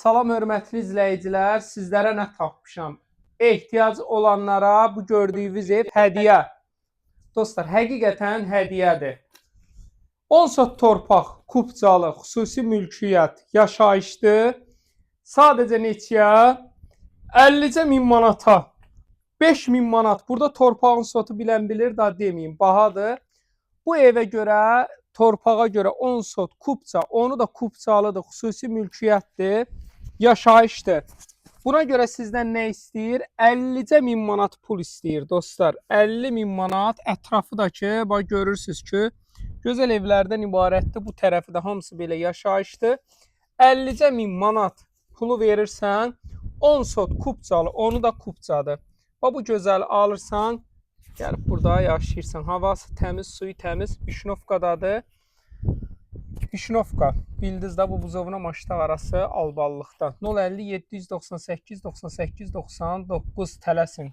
Salam hörmətli izləyicilər, sizlərə nə tapmışam? Ehtiyacı olanlara bu gördüyünüz ev hədiyyə. Dostlar, həqiqətən hədiyyədir. 10 sot torpaq, kubcalı, xüsusi mülkiyyət, yaşayışdır. Sadəcə neçəyə? 50 min manata. 5 min manat. Burada torpağın sotu bilən bilir, daha deməyim, bahadır. Bu evə görə, torpağa görə 10 sot kubca, onu da kubcalıdır, xüsusi mülkiyyətdir. Yaşayışdır. Buna görə sizdən nə istəyir? 50 min manat pul istəyir dostlar. 50 min manat ətrafı da ki, bax görürsünüz ki, gözəl evlərdən ibarətdir. Bu tərəfi də hamısı belə yaşayışdır. 50 min manat pulu verirsən, 10 sot kubcalı, onu da kubcadır. Bax bu gözəli alırsan, gəlib burada yaşayırsan. Havası təmiz, suyu təmiz, Bişnovkadadır. Bişnovka. Bildiniz də bu Buzovna Maştaq arası Alballıqda. 050 798 98 99 tələsin.